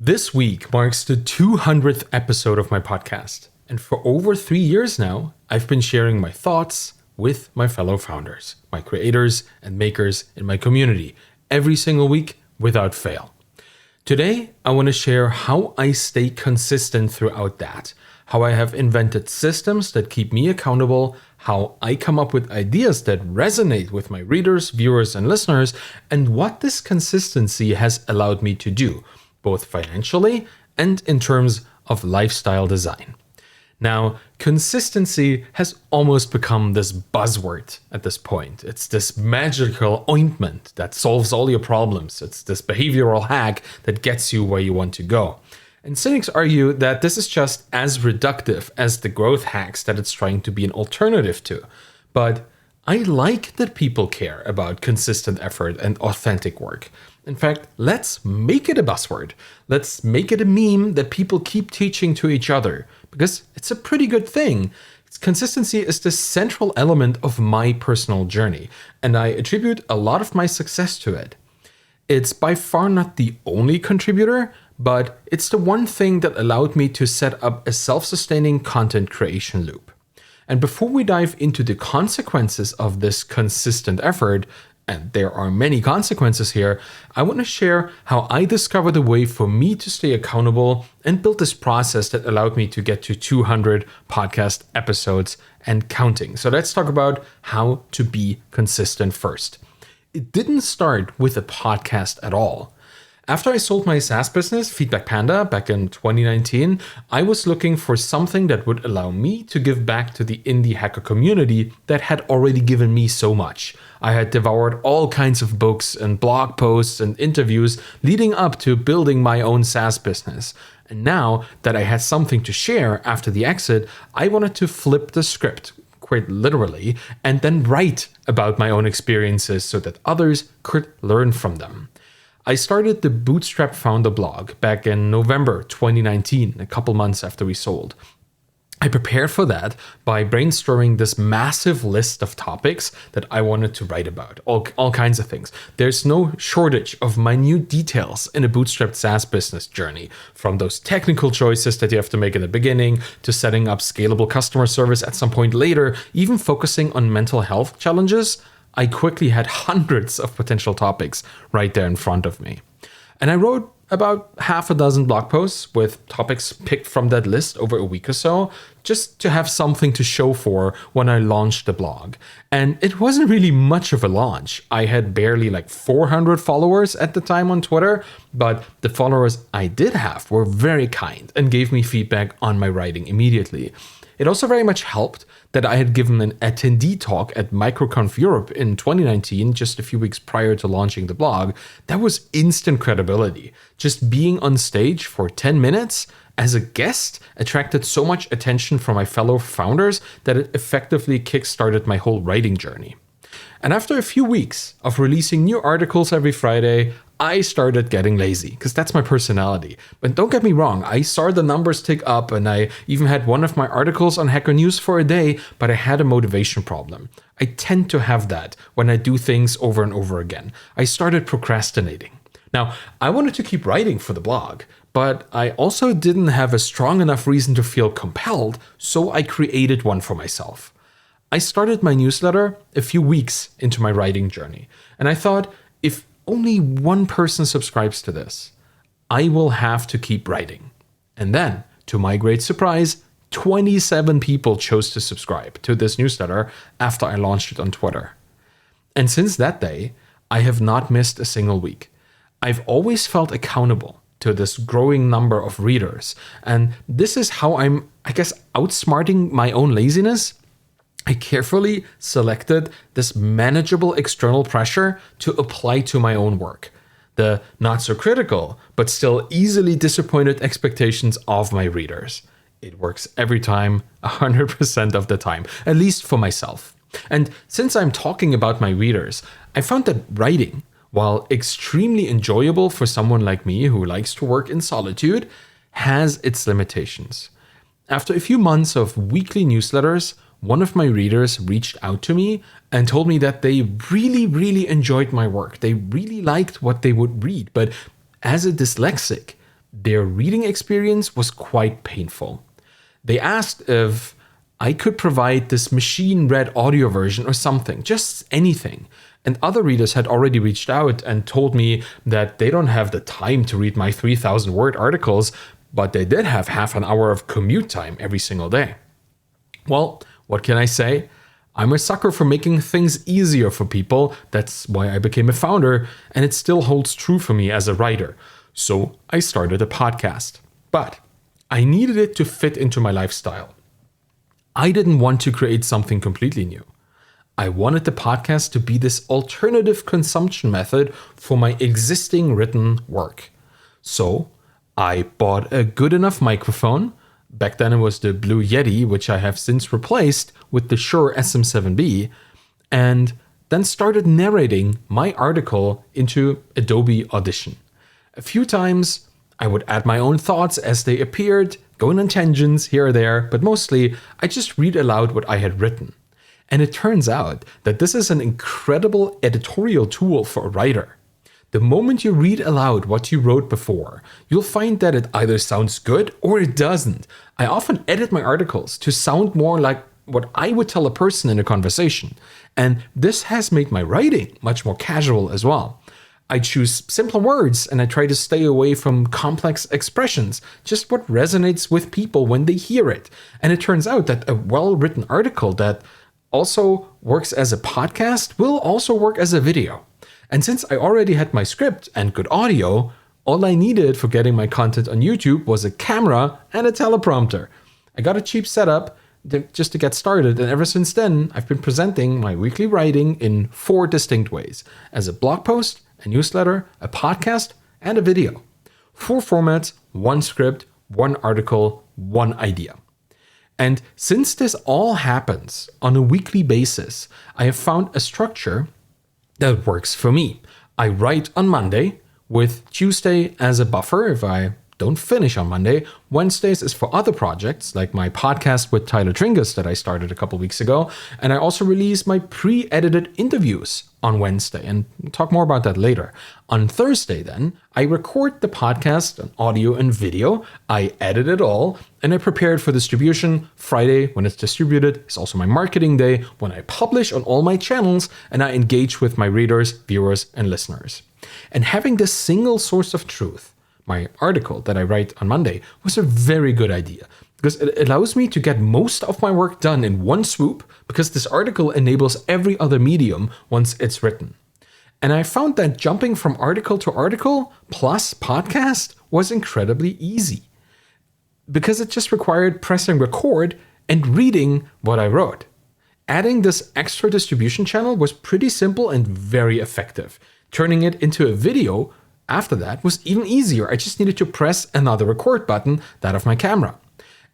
This week marks the 200th episode of my podcast, and for over 3 years now, I've been sharing my thoughts with my fellow founders, my creators and makers in my community, every single week without fail. Today, I want to share how I stay consistent throughout that, how I have invented systems that keep me accountable, how I come up with ideas that resonate with my readers, viewers, and listeners, and what this consistency has allowed me to do, both financially and in terms of lifestyle design. Now, consistency has almost become this buzzword at this point. It's this magical ointment that solves all your problems. It's this behavioral hack that gets you where you want to go. And cynics argue that this is just as reductive as the growth hacks that it's trying to be an alternative to. But I like that people care about consistent effort and authentic work. In fact, let's make it a buzzword. Let's make it a meme that people keep teaching to each other, because it's a pretty good thing. Consistency is the central element of my personal journey, and I attribute a lot of my success to it. It's by far not the only contributor, but it's the one thing that allowed me to set up a self-sustaining content creation loop. And before we dive into the consequences of this consistent effort, and there are many consequences here, I want to share how I discovered a way for me to stay accountable and built this process that allowed me to get to 200 podcast episodes and counting. So let's talk about how to be consistent first. It didn't start with a podcast at all. After I sold my SaaS business, Feedback Panda, back in 2019, I was looking for something that would allow me to give back to the indie hacker community that had already given me so much. I had devoured all kinds of books and blog posts and interviews leading up to building my own SaaS business. And now that I had something to share after the exit, I wanted to flip the script, quite literally, and then write about my own experiences so that others could learn from them. I started the Bootstrap founder blog back in November 2019, a couple months after we sold. I prepared for that by brainstorming this massive list of topics that I wanted to write about, all kinds of things. There's no shortage of minute details in a bootstrapped SaaS business journey, from those technical choices that you have to make in the beginning, to setting up scalable customer service at some point later, even focusing on mental health challenges. I quickly had hundreds of potential topics right there in front of me. And I wrote about half a dozen blog posts with topics picked from that list over a week or so, just to have something to show for when I launched the blog. And it wasn't really much of a launch. I had barely 400 followers at the time on Twitter, but the followers I did have were very kind and gave me feedback on my writing immediately. It also very much helped that I had given an attendee talk at MicroConf Europe in 2019, just a few weeks prior to launching the blog. That was instant credibility. Just being on stage for 10 minutes as a guest attracted so much attention from my fellow founders that it effectively kickstarted my whole writing journey. And after a few weeks of releasing new articles every Friday, I started getting lazy, because that's my personality. But don't get me wrong, I saw the numbers tick up, and I even had one of my articles on Hacker News for a day, but I had a motivation problem. I tend to have that when I do things over and over again. I started procrastinating. Now, I wanted to keep writing for the blog, but I also didn't have a strong enough reason to feel compelled, so I created one for myself. I started my newsletter a few weeks into my writing journey, and I thought, if only one person subscribes to this, I will have to keep writing. And then, to my great surprise, 27 people chose to subscribe to this newsletter after I launched it on Twitter. And since that day, I have not missed a single week. I've always felt accountable to this growing number of readers. And this is how I'm, outsmarting my own laziness. I carefully selected this manageable external pressure to apply to my own work. The not so critical, but still easily disappointed expectations of my readers. It works every time, 100% of the time, at least for myself. And since I'm talking about my readers, I found that writing, while extremely enjoyable for someone like me who likes to work in solitude, has its limitations. After a few months of weekly newsletters, one of my readers reached out to me and told me that they really enjoyed my work. They really liked what they would read, but as a dyslexic, their reading experience was quite painful. They asked if I could provide this machine-read audio version or something, just anything. And other readers had already reached out and told me that they don't have the time to read my 3,000-word articles, but they did have half an hour of commute time every single day. Well, what can I say? I'm a sucker for making things easier for people. That's why I became a founder, and it still holds true for me as a writer. So I started a podcast. But I needed it to fit into my lifestyle. I didn't want to create something completely new. I wanted the podcast to be this alternative consumption method for my existing written work. So I bought a good enough microphone. Back then it was the Blue Yeti, which I have since replaced with the Shure SM7B, and then started narrating my article into Adobe Audition. A few times I would add my own thoughts as they appeared, going on tangents here or there, but mostly I just read aloud what I had written. And it turns out that this is an incredible editorial tool for a writer. The moment you read aloud what you wrote before, you'll find that it either sounds good or it doesn't. I often edit my articles to sound more like what I would tell a person in a conversation. And this has made my writing much more casual as well. I choose simpler words and I try to stay away from complex expressions, just what resonates with people when they hear it. And it turns out that a well-written article that also works as a podcast will also work as a video. And since I already had my script and good audio, all I needed for getting my content on YouTube was a camera and a teleprompter. I got a cheap setup just to get started, and ever since then, I've been presenting my weekly writing in 4 distinct ways: as a blog post, a newsletter, a podcast, and a video. 4 formats, 1 script, 1 article, 1 idea. And since this all happens on a weekly basis, I have found a structure that works for me. I write on Monday, with Tuesday as a buffer if I don't finish on Monday. Wednesdays is for other projects, like my podcast with Tyler Tringus that I started a couple weeks ago. And I also release my pre-edited interviews on Wednesday, and we'll talk more about that later. On Thursday then, I record the podcast on audio and video, I edit it all, and I prepare it for distribution. Friday, when it's distributed, is also my marketing day, when I publish on all my channels and I engage with my readers, viewers, and listeners. And having this single source of truth, my article that I write on Monday, was a very good idea, because it allows me to get most of my work done in one swoop, because this article enables every other medium once it's written. And I found that jumping from article to article plus podcast was incredibly easy, because it just required pressing record and reading what I wrote. Adding this extra distribution channel was pretty simple and very effective. Turning it into a video after that was even easier. I just needed to press another record button, that of my camera.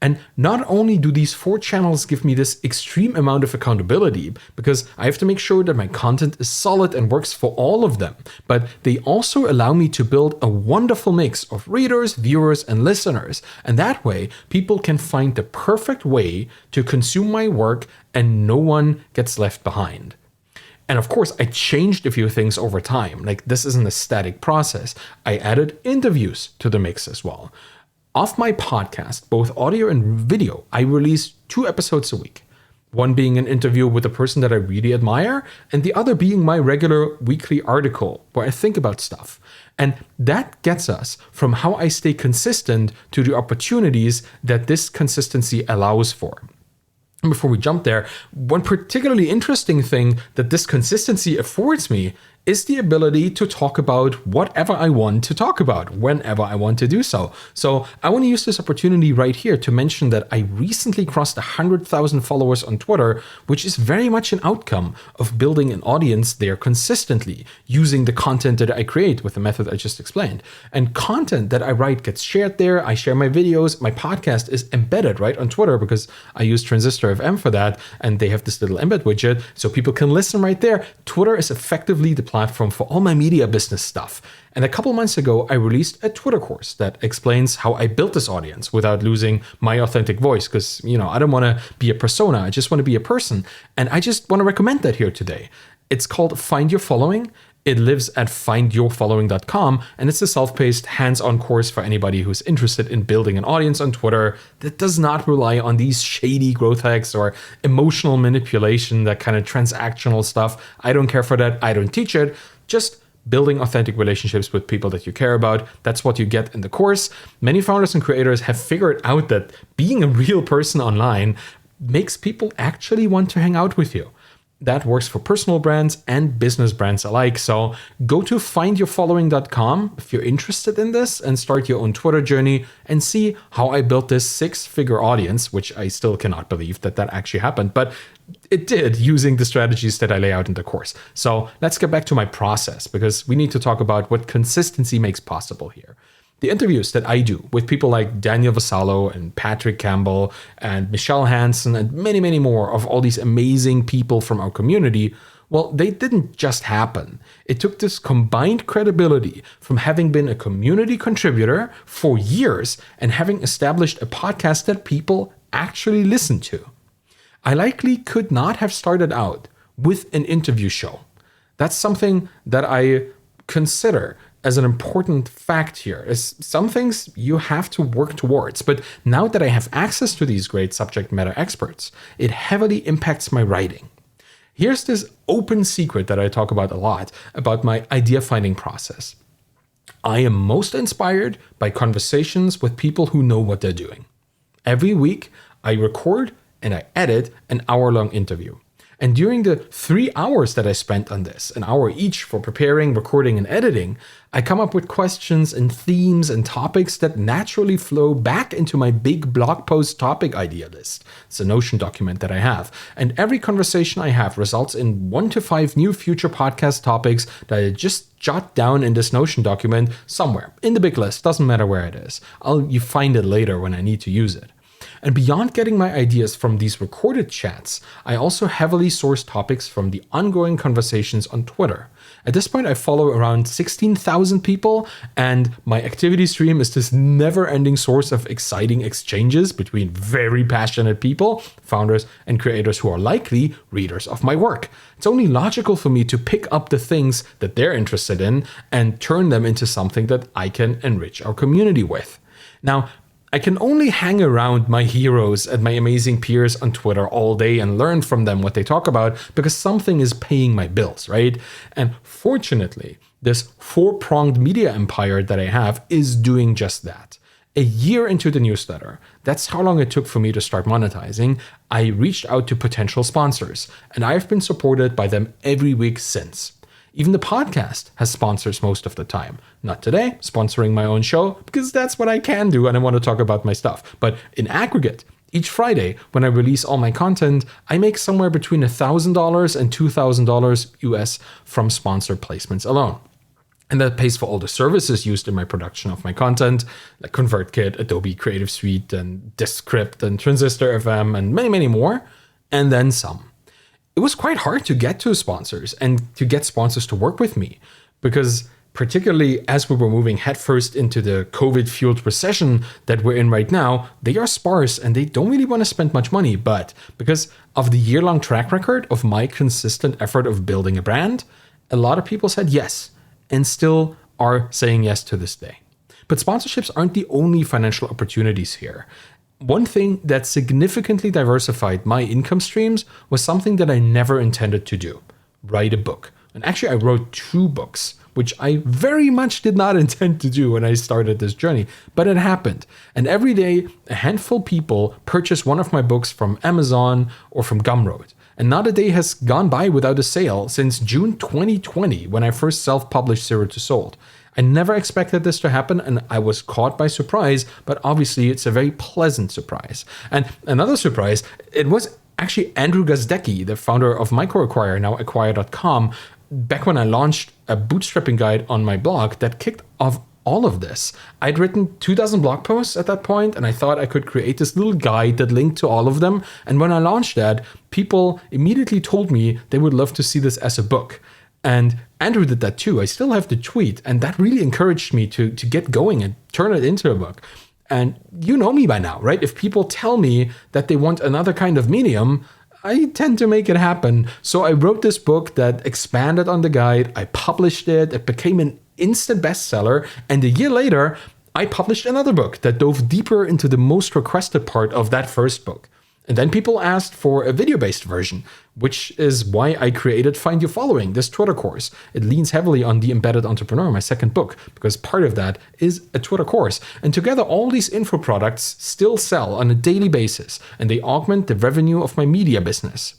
And not only do these 4 channels give me this extreme amount of accountability, because I have to make sure that my content is solid and works for all of them, but they also allow me to build a wonderful mix of readers, viewers, and listeners. And that way, people can find the perfect way to consume my work and no one gets left behind. And of course, I changed a few things over time. Like, this isn't a static process. I added interviews to the mix as well. Off my podcast, both audio and video, I release 2 episodes a week. One being an interview with a person that I really admire, and the other being my regular weekly article where I think about stuff. And that gets us from how I stay consistent to the opportunities that this consistency allows for. And before we jump there, one particularly interesting thing that this consistency affords me is the ability to talk about whatever I want to talk about, whenever I want to do so. So I want to use this opportunity right here to mention that I recently crossed 100,000 followers on Twitter, which is very much an outcome of building an audience there consistently, using the content that I create with the method I just explained. And content that I write gets shared there. I share my videos. My podcast is embedded right on Twitter because I use Transistor FM for that, and they have this little embed widget so people can listen right there. Twitter is effectively the platform for all my media business stuff. And a couple months ago, I released a Twitter course that explains how I built this audience without losing my authentic voice. Because, I don't want to be a persona. I just want to be a person. And I just want to recommend that here today. It's called Find Your Following. It lives at findyourfollowing.com, and it's a self-paced, hands-on course for anybody who's interested in building an audience on Twitter that does not rely on these shady growth hacks or emotional manipulation, that kind of transactional stuff. I don't care for that. I don't teach it. Just building authentic relationships with people that you care about. That's what you get in the course. Many founders and creators have figured out that being a real person online makes people actually want to hang out with you. That works for personal brands and business brands alike. So go to findyourfollowing.com if you're interested in this and start your own Twitter journey and see how I built this 6-figure audience, which I still cannot believe that actually happened, but it did, using the strategies that I lay out in the course. So let's get back to my process, because we need to talk about what consistency makes possible here. The interviews that I do with people like Daniel Vassallo and Patrick Campbell and Michelle Hansen and many, many more of all these amazing people from our community, well, they didn't just happen. It took this combined credibility from having been a community contributor for years and having established a podcast that people actually listen to. I likely could not have started out with an interview show. That's something that I consider as an important fact here. Is some things you have to work towards, but now that I have access to these great subject matter experts, it heavily impacts my writing. Here's this open secret that I talk about a lot about my idea finding process. I am most inspired by conversations with people who know what they're doing. Every week, I record and I edit an hour-long interview. And during the 3 hours that I spent on this, an hour each for preparing, recording, and editing, I come up with questions and themes and topics that naturally flow back into my big blog post topic idea list. It's a Notion document that I have. And every conversation I have results in 1 to 5 new future podcast topics that I just jot down in this Notion document somewhere in the big list. Doesn't matter where it is. You find it later when I need to use it. And beyond getting my ideas from these recorded chats, I also heavily source topics from the ongoing conversations on Twitter. At this point, I follow around 16,000 people, and my activity stream is this never-ending source of exciting exchanges between very passionate people, founders, and creators who are likely readers of my work. It's only logical for me to pick up the things that they're interested in and turn them into something that I can enrich our community with. Now, I can only hang around my heroes and my amazing peers on Twitter all day and learn from them what they talk about because something is paying my bills, right? And fortunately, this 4-pronged media empire that I have is doing just that. A year into the newsletter, that's how long it took for me to start monetizing, I reached out to potential sponsors, and I've been supported by them every week since. Even the podcast has sponsors most of the time. Not today, sponsoring my own show, because that's what I can do and I want to talk about my stuff. But in aggregate, each Friday, when I release all my content, I make somewhere between $1,000 and $2,000 US from sponsor placements alone. And that pays for all the services used in my production of my content, like ConvertKit, Adobe Creative Suite, and Descript, and Transistor FM, and many, many more, and then some. It was quite hard to get to sponsors and to get sponsors to work with me because particularly as we were moving headfirst into the COVID-fueled recession that we're in right now, they are sparse and they don't really want to spend much money. But because of the year-long track record of my consistent effort of building a brand, a lot of people said yes and still are saying yes to this day. But sponsorships aren't the only financial opportunities here. One thing that significantly diversified my income streams was something that I never intended to do, write a book. And actually, I wrote 2 books, which I very much did not intend to do when I started this journey, but it happened. And every day, a handful of people purchase one of my books from Amazon or from Gumroad. And not a day has gone by without a sale since June 2020, when I first self-published Zero to Sold. I never expected this to happen and I was caught by surprise, but obviously it's a very pleasant surprise. And another surprise, it was actually Andrew Gazdecki, the founder of MicroAcquire, now Acquire.com, back when I launched a bootstrapping guide on my blog that kicked off all of this. I'd written 24 blog posts at that point, and I thought I could create this little guide that linked to all of them. And when I launched that, people immediately told me they would love to see this as a book. And Andrew did that too. I still have the tweet, and that really encouraged me to get going and turn it into a book. And you know me by now, right? If people tell me that they want another kind of medium, I tend to make it happen. So I wrote this book that expanded on the guide. I published it. It became an instant bestseller. And a year later, I published another book that dove deeper into the most requested part of that first book. And then people asked for a video-based version, which is why I created Find Your Following, this Twitter course. It leans heavily on The Embedded Entrepreneur, my second book, because part of that is a Twitter course. And together, all these info products still sell on a daily basis, and they augment the revenue of my media business.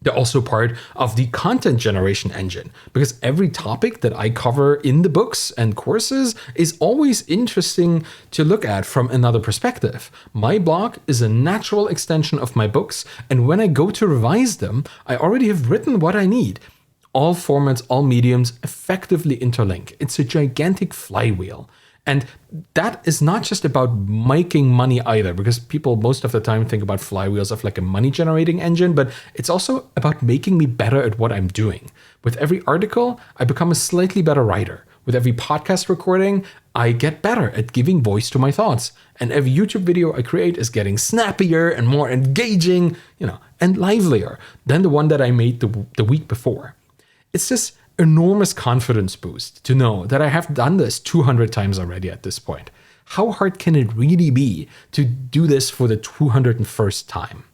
They're also part of the content generation engine, because every topic that I cover in the books and courses is always interesting to look at from another perspective. My blog is a natural extension of my books, and when I go to revise them, I already have written what I need. All formats, all mediums effectively interlink. It's a gigantic flywheel. And that is not just about making money either, because people most of the time think about flywheels of like a money generating engine, but it's also about making me better at what I'm doing. With every article, I become a slightly better writer. With every podcast recording, I get better at giving voice to my thoughts. And every YouTube video I create is getting snappier and more engaging, and livelier than the one that I made the week before. It's this enormous confidence boost to know that I have done this 200 times already at this point. How hard can it really be to do this for the 201st time?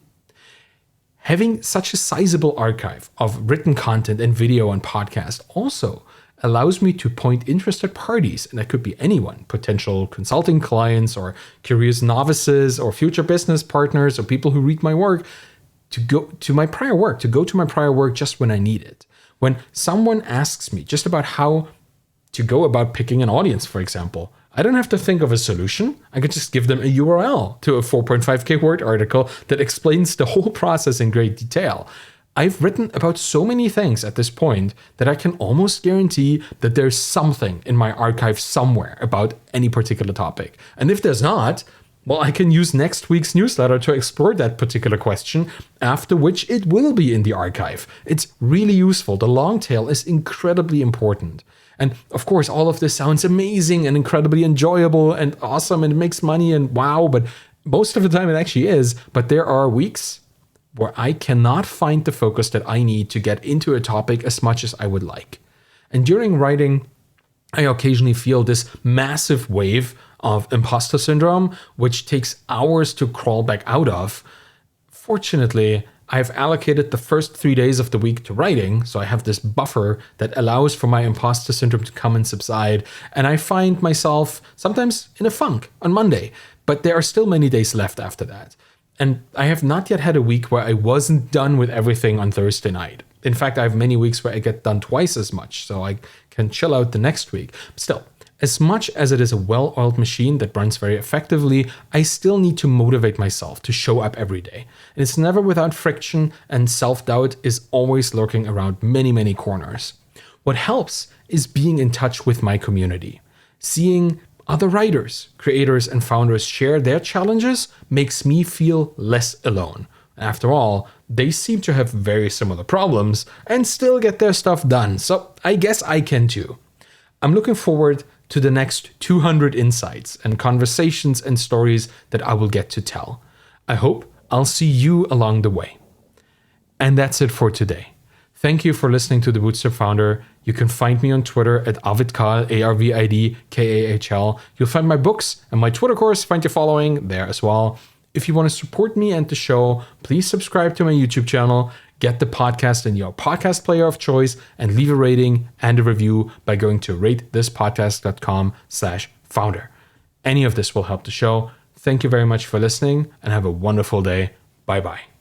Having such a sizable archive of written content and video and podcast also allows me to point interested parties, and that could be anyone, potential consulting clients or curious novices or future business partners or people who read my work, to go to my prior work just when I need it. When someone asks me just about how to go about picking an audience, for example, I don't have to think of a solution. I could just give them a URL to a 4.5K word article that explains the whole process in great detail. I've written about so many things at this point that I can almost guarantee that there's something in my archive somewhere about any particular topic. And if there's not, well, I can use next week's newsletter to explore that particular question, after which it will be in the archive. It's really useful. The long tail is incredibly important. And of course, all of this sounds amazing and incredibly enjoyable and awesome and it makes money and wow, but most of the time it actually is. But there are weeks where I cannot find the focus that I need to get into a topic as much as I would like. And during writing, I occasionally feel this massive wave of imposter syndrome, which takes hours to crawl back out of. Fortunately, I've allocated the first 3 days of the week to writing, so I have this buffer that allows for my imposter syndrome to come and subside, and I find myself sometimes in a funk on Monday, but there are still many days left after that. And I have not yet had a week where I wasn't done with everything on Thursday night. In fact, I have many weeks where I get done twice as much, so I can chill out the next week. But still, as much as it is a well-oiled machine that runs very effectively, I still need to motivate myself to show up every day. And it's never without friction, and self-doubt is always lurking around many, many corners. What helps is being in touch with my community. Seeing other writers, creators, and founders share their challenges makes me feel less alone. After all, they seem to have very similar problems and still get their stuff done, so I guess I can too. I'm looking forward to the next 200 insights and conversations and stories that I will get to tell. I hope I'll see you along the way. And that's it for today. Thank you for listening to The Bootstrap Founder. You can find me on Twitter at Arvidkahl, ARVIDKAHL. You'll find my books and my Twitter course, Find Your Following, there as well. If you want to support me and the show, please subscribe to my YouTube channel, get the podcast in your podcast player of choice, and leave a rating and a review by going to ratethispodcast.com/founder. Any of this will help the show. Thank you very much for listening and have a wonderful day. Bye-bye.